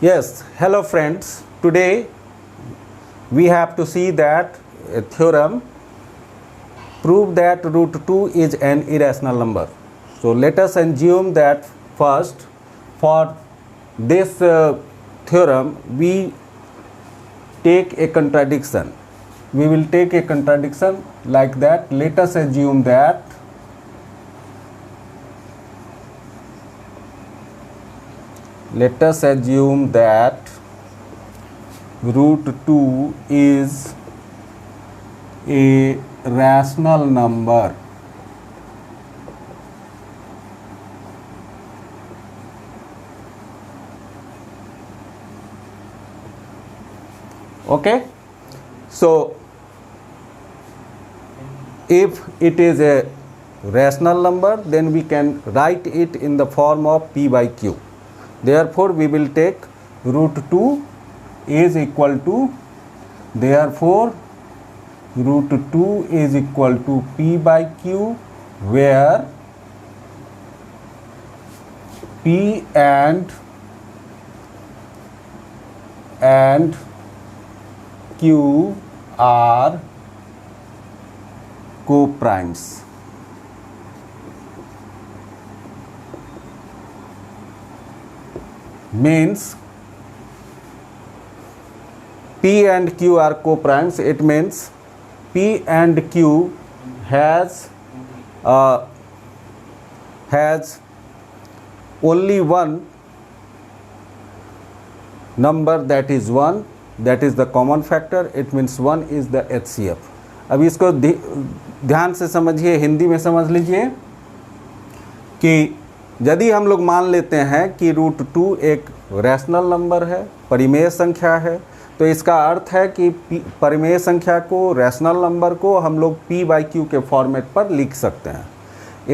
Yes, hello friends. Today we have to see that a theorem prove that root 2 is an irrational number. So let us assume that first for this theorem we take a contradiction. We will take a contradiction like that. Let us assume that root 2 is a rational number. Okay, so if it is a rational number, then we can write it in the form of p by q. Therefore we will take root 2 is equal to, therefore root 2 is equal to p by q, where p and q are co-primes. Means p and q are co-primes. It means p and q has only one number, that is 1, that is the common factor. It means 1 is the HCF. अब इसको ध्यान से समझिए, हिंदी में समझ लीजिए कि यदि हम लोग मान लेते हैं कि रूट 2 एक रैशनल नंबर है, परिमेय संख्या है, तो इसका अर्थ है कि परिमेय संख्या को, रैशनल नंबर को हम लोग p बाई क्यू के फॉर्मेट पर लिख सकते हैं।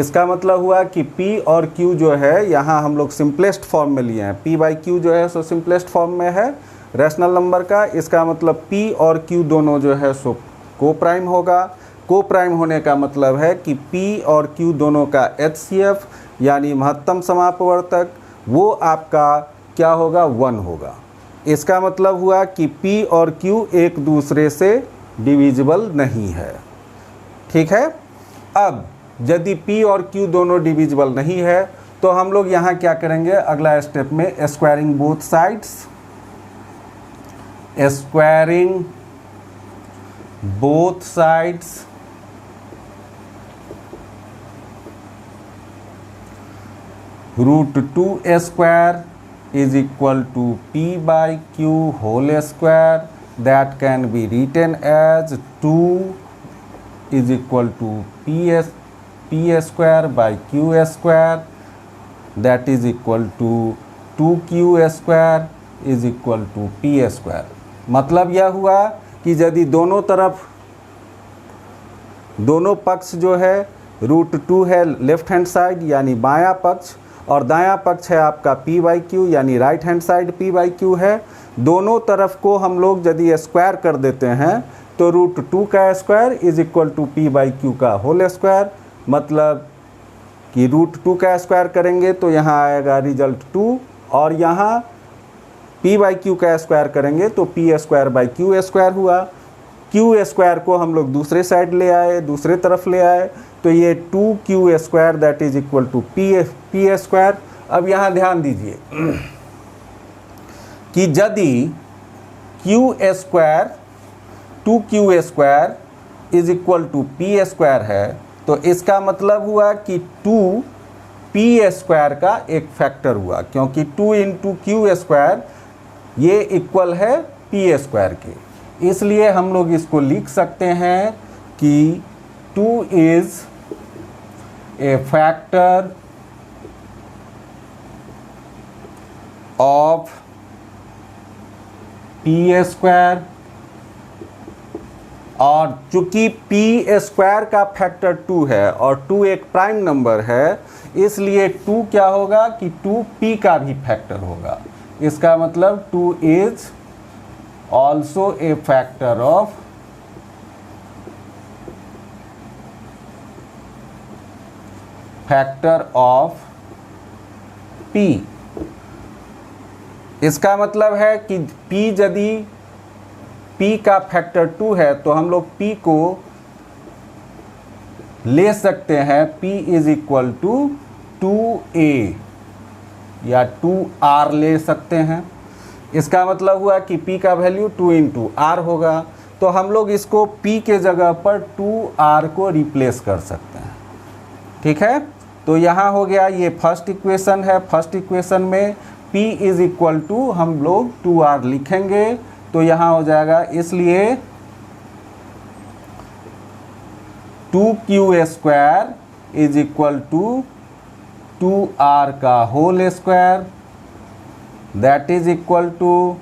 इसका मतलब हुआ कि p और q जो है यहाँ हम लोग सिंपलेस्ट फॉर्म में लिए हैं। p बाई क्यू जो है सो सिंपलेस्ट फॉर्म में है रैशनल नंबर का। इसका मतलब p और q दोनों जो है सो को प्राइम होगा। को प्राइम होने का मतलब है कि p और q दोनों का HCF यानी महत्तम समापवर्तक वो आपका क्या होगा, 1 होगा। इसका मतलब हुआ कि p और q एक दूसरे से डिविजिबल नहीं है। ठीक है। अब यदि p और q दोनों डिविजिबल नहीं है तो हम लोग यहाँ क्या करेंगे, अगला स्टेप में squaring both sides, squaring both sides, root 2 square is equal to p by q whole square, that can be written as 2 is equal to p square by q square, that is equal to 2q square is equal to p square। मतलब यह हुआ कि यदि दोनों तरफ, दोनों पक्ष जो है रूट 2 है लेफ्ट हैंड साइड यानी बायां पक्ष, और दायां पक्ष है आपका p बाई क्यू यानी right hand side p by Q है, दोनों तरफ को हम लोग यदि स्क्वायर कर देते हैं तो रूट 2 का square is equal to p by q का होल स्क्वायर। मतलब कि रूट 2 का स्क्वायर करेंगे तो यहाँ आएगा रिजल्ट 2, और यहाँ p बाई क्यू का स्क्वायर करेंगे तो p square by Q square हुआ। q स्क्वायर को हम लोग दूसरे साइड ले आए, दूसरे तरफ ले आए, तो ये 2q square that is equal to p square. अब यहाँ ध्यान दीजिए कि यदि q square 2q square is equal to p square है तो इसका मतलब हुआ कि 2p स्क्वायर का एक फैक्टर हुआ, क्योंकि 2 इंटू क्यू स्क्वायर ये इक्वल है p स्क्वायर के। इसलिए हम लोग इसको लिख सकते हैं कि 2 is a factor of p square, और चूंकि p स्क्वायर का फैक्टर 2 है और 2 एक प्राइम नंबर है, इसलिए 2 क्या होगा कि 2p का भी फैक्टर होगा। इसका मतलब 2 is also a factor of p। इसका मतलब है कि p यदि p का फैक्टर 2 है तो हम लोग p को ले सकते हैं p is equal to 2a या 2r ले सकते हैं। इसका मतलब हुआ कि p का वैल्यू 2 इंटू r होगा, तो हम लोग इसको p के जगह पर 2r को रिप्लेस कर सकते हैं। ठीक है, तो यहाँ हो गया, ये फर्स्ट इक्वेशन है। फर्स्ट इक्वेशन में p इज इक्वल टू हम लोग 2r लिखेंगे, तो यहाँ हो जाएगा, इसलिए 2q square is equal to 2r का whole square, that is equal to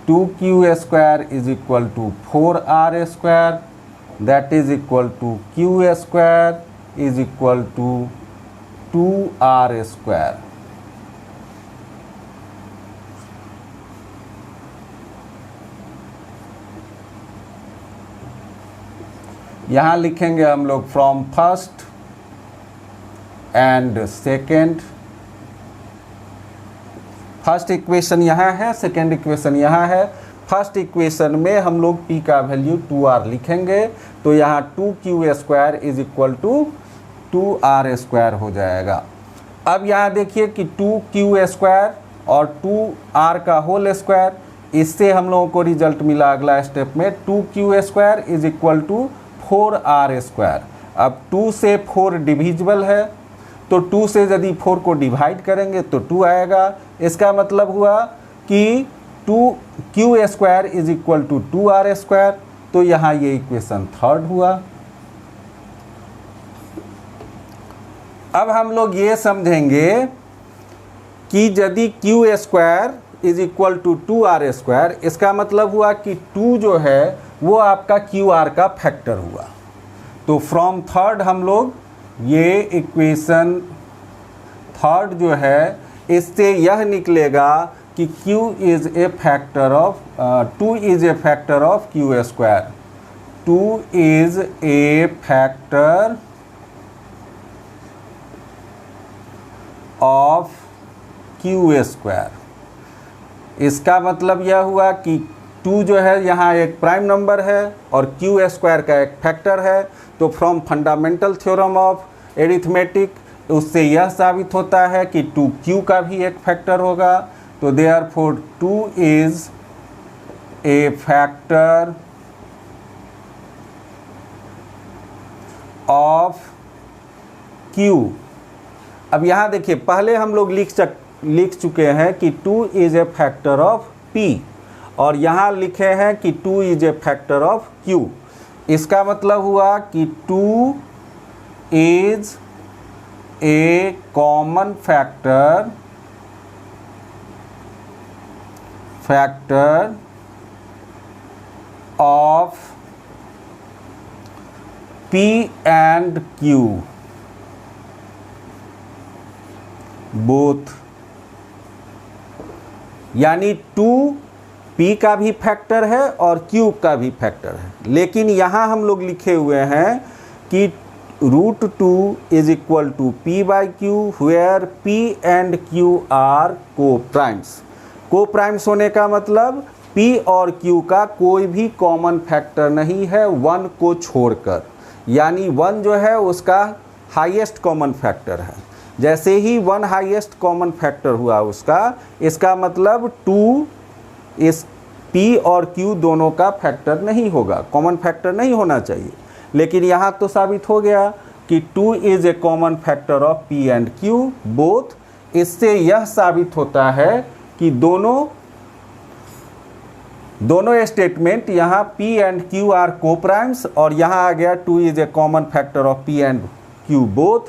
2q square is equal to 4r square, that is equal to q square is equal to 2r square. यहाँ लिखेंगे हम लोग from first and second. First equation यहाँ है, second equation यहाँ है। First equation में हम लोग p का वैल्यू 2r लिखेंगे, तो यहाँ 2q square is equal to 2r square हो जाएगा। अब यहाँ देखिए कि 2q स्क्वायर और 2r का होल स्क्वायर, इससे हम लोगों को रिजल्ट मिला अगला स्टेप में 2q square is equal to 4r square. अब 2 से 4 डिविजिबल है, तो 2 से यदि 4 को डिवाइड करेंगे तो 2 आएगा। इसका मतलब हुआ कि 2q square is equal to 2r square, तो यहाँ ये इक्वेशन थर्ड हुआ। अब हम लोग ये समझेंगे कि यदि q square is equal to 2r square, इसका मतलब हुआ कि 2 जो है वो आपका qr का फैक्टर हुआ। तो फ्रॉम थर्ड हम लोग ये इक्वेशन थर्ड जो है, इससे यह निकलेगा कि q is a factor of 2 is a factor of q square, 2 is a factor of q square. इसका मतलब यह हुआ कि 2 जो है यहाँ एक प्राइम नंबर है और q स्क्वायर का एक फैक्टर है। तो from fundamental theorem of arithmetic उससे यह साबित होता है कि 2q का भी एक फैक्टर होगा। तो therefore 2 is a factor of q। अब यहाँ देखिए, पहले हम लोग लिख चुके हैं कि 2 is a factor of p, और यहाँ लिखे हैं कि 2 is a factor of q। इसका मतलब हुआ कि 2 is a common factor of p and q both, यानी 2 p का भी फैक्टर है और q का भी फैक्टर है। लेकिन यहाँ हम लोग लिखे हुए हैं कि √2 is equal to p by q, where p and q are coprimes. Coprimes होने का मतलब p और q का कोई भी कॉमन फैक्टर नहीं है 1 को छोड़कर, यानी 1 जो है उसका हाईएस्ट कॉमन फैक्टर है। जैसे ही 1 हाईएस्ट कॉमन फैक्टर हुआ उसका, इसका मतलब 2 इस p और q दोनों का फैक्टर नहीं होगा, कॉमन फैक्टर नहीं होना चाहिए। लेकिन यहाँ तो साबित हो गया कि 2 is a common factor of p and q both. इससे यह साबित होता है कि दोनों स्टेटमेंट यहाँ p and q are coprimes, और यहाँ आ गया 2 is a common factor of p and q both.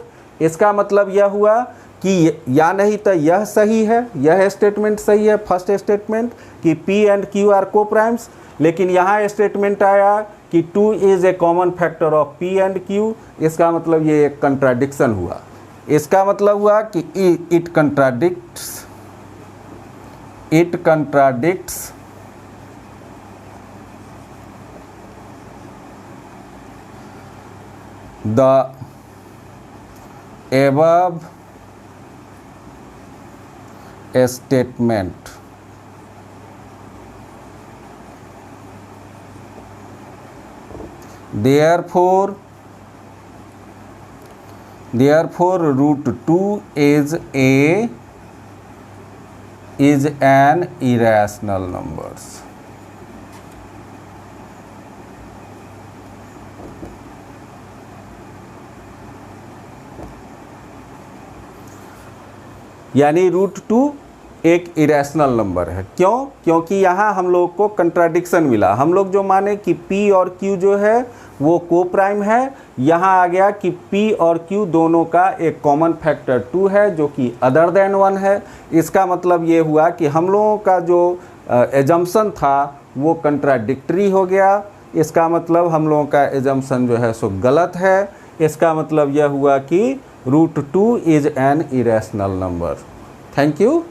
इसका मतलब यह हुआ कि या नहीं तो यह सही है, यह स्टेटमेंट सही है फर्स्ट स्टेटमेंट कि p and q are coprimes, लेकिन यहाँ स्टेटमेंट आया कि 2 is a common factor of p and q। इसका मतलब ये एक कंट्राडिक्शन हुआ। इसका मतलब हुआ कि it contradicts the statement. Therefore root 2 is an irrational numbers. यानी रूट 2 एक इरेशनल नंबर है। क्यों? क्योंकि यहाँ हम लोग को कंट्राडिक्शन मिला। हम लोग जो माने कि P और Q जो है वो को प्राइम है, यहाँ आ गया कि P और Q दोनों का एक कॉमन फैक्टर 2 है जो कि अदर देन 1 है। इसका मतलब ये हुआ कि हम लोगों का जो एजम्पशन था वो कंट्राडिक्टरी हो गया। इसका मतलब हम लोगों का एजम्पशन जो है सो गलत है। इसका मतलब यह हुआ कि root 2 is an irrational number. Thank you.